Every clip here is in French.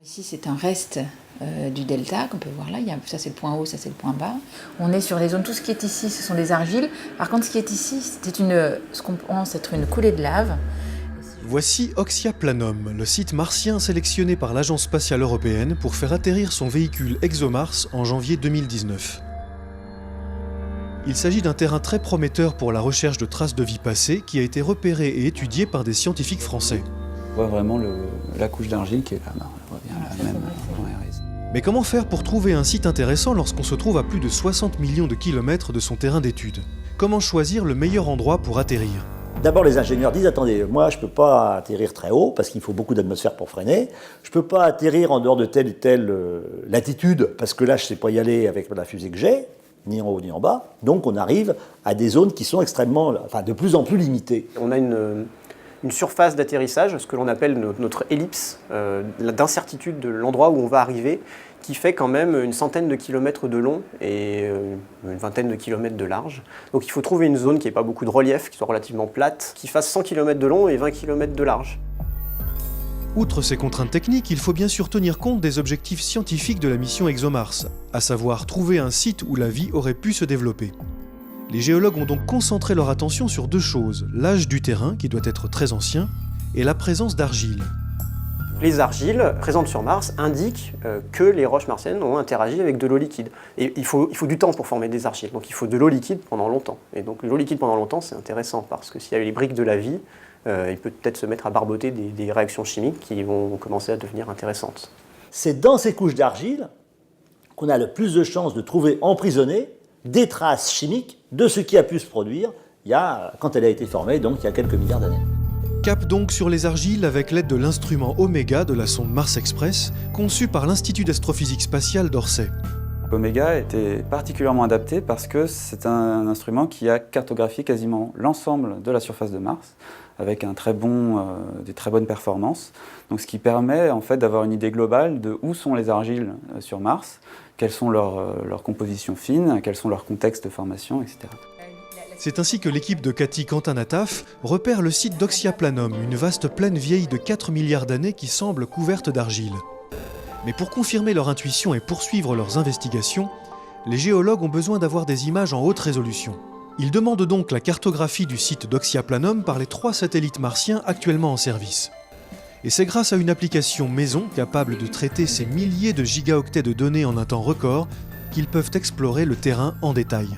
Ici, c'est un reste du delta qu'on peut voir là. Ça, c'est le point haut, ça, c'est le point bas. On est sur des zones, tout ce qui est ici, ce sont des argiles. Par contre, ce qui est ici, c'est ce qu'on pense être une coulée de lave. Voici Oxia Planum, le site martien sélectionné par l'Agence spatiale européenne pour faire atterrir son véhicule ExoMars en janvier 2019. Il s'agit d'un terrain très prometteur pour la recherche de traces de vie passée qui a été repéré et étudié par des scientifiques français. On voit vraiment la couche d'argile qui est là. On voit bien la même. Mais comment faire pour trouver un site intéressant lorsqu'on se trouve à plus de 60 millions de kilomètres de son terrain d'étude? Comment choisir le meilleur endroit pour atterrir? D'abord, les ingénieurs disent, attendez, moi je ne peux pas atterrir très haut parce qu'il faut beaucoup d'atmosphère pour freiner. Je ne peux pas atterrir en dehors de telle ou telle latitude parce que là, je ne sais pas y aller avec la fusée que j'ai, ni en haut ni en bas. Donc on arrive à des zones qui sont de plus en plus limitées. On a une surface d'atterrissage, ce que l'on appelle notre ellipse d'incertitude de l'endroit où on va arriver, qui fait quand même une centaine de kilomètres de long et une vingtaine de kilomètres de large. Donc il faut trouver une zone qui n'ait pas beaucoup de relief, qui soit relativement plate, qui fasse 100 km de long et 20 km de large. Outre ces contraintes techniques, il faut bien sûr tenir compte des objectifs scientifiques de la mission ExoMars, à savoir trouver un site où la vie aurait pu se développer. Les géologues ont donc concentré leur attention sur deux choses, l'âge du terrain, qui doit être très ancien, et la présence d'argile. Les argiles présentes sur Mars indiquent que les roches martiennes ont interagi avec de l'eau liquide. Et il faut du temps pour former des argiles, donc il faut de l'eau liquide pendant longtemps. Et donc l'eau liquide pendant longtemps, c'est intéressant, parce que s'il y a les briques de la vie, il peut peut-être se mettre à barboter des réactions chimiques qui vont commencer à devenir intéressantes. C'est dans ces couches d'argile qu'on a le plus de chances de trouver emprisonnées des traces chimiques de ce qui a pu se produire quand elle a été formée, donc il y a quelques milliards d'années. Cap donc sur les argiles avec l'aide de l'instrument Omega de la sonde Mars Express, conçue par l'Institut d'astrophysique spatiale d'Orsay. Omega était particulièrement adapté parce que c'est un instrument qui a cartographié quasiment l'ensemble de la surface de Mars avec des très bonnes performances. Donc, ce qui permet en fait d'avoir une idée globale de où sont les argiles sur Mars, quelles sont leurs compositions fines, quels sont leurs contextes de formation, etc. C'est ainsi que l'équipe de Cathy Quentin-Nataf repère le site d'Oxia Planum, une vaste plaine vieille de 4 milliards d'années qui semble couverte d'argile. Mais pour confirmer leur intuition et poursuivre leurs investigations, les géologues ont besoin d'avoir des images en haute résolution. Ils demandent donc la cartographie du site d'Oxia Planum par les 3 satellites martiens actuellement en service. Et c'est grâce à une application maison capable de traiter ces milliers de gigaoctets de données en un temps record qu'ils peuvent explorer le terrain en détail.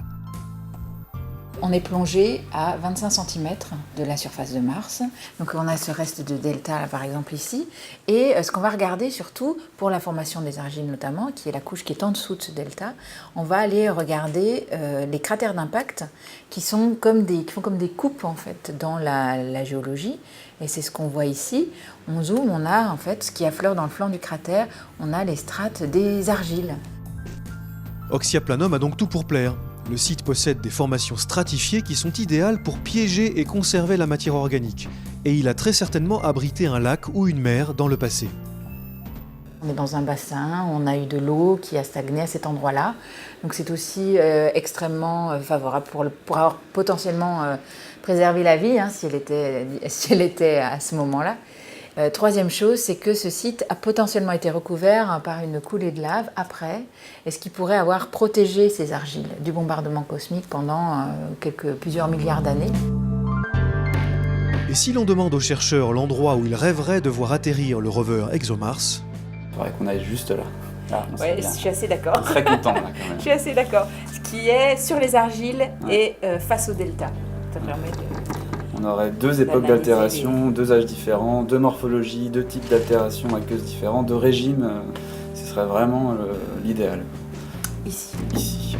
On est plongé à 25 cm de la surface de Mars. Donc on a ce reste de delta, là, par exemple, ici. Et ce qu'on va regarder surtout, pour la formation des argiles notamment, qui est la couche qui est en dessous de ce delta, on va aller regarder les cratères d'impact qui font comme des coupes en fait, dans la géologie. Et c'est ce qu'on voit ici. On zoome, on a en fait ce qui affleure dans le flanc du cratère, on a les strates des argiles. Oxia Planum a donc tout pour plaire. Le site possède des formations stratifiées qui sont idéales pour piéger et conserver la matière organique. Et il a très certainement abrité un lac ou une mer dans le passé. On est dans un bassin, on a eu de l'eau qui a stagné à cet endroit-là. Donc c'est aussi extrêmement favorable pour avoir potentiellement préservé la vie, si elle était à ce moment-là. Troisième chose, c'est que ce site a potentiellement été recouvert par une coulée de lave après, et ce qui pourrait avoir protégé ces argiles du bombardement cosmique pendant plusieurs milliards d'années. Et si l'on demande aux chercheurs l'endroit où ils rêveraient de voir atterrir le rover ExoMars, Il faudrait qu'on aille juste là. Oui, je suis assez d'accord. Très content là quand même. Je suis assez d'accord. Ce qui est sur les argiles et face au delta. Ça permet de... On aurait 2 époques d'altération, 2 âges différents, 2 morphologies, 2 types d'altération aqueuses différents, 2 régimes. Ce serait vraiment l'idéal. Ici. Ici.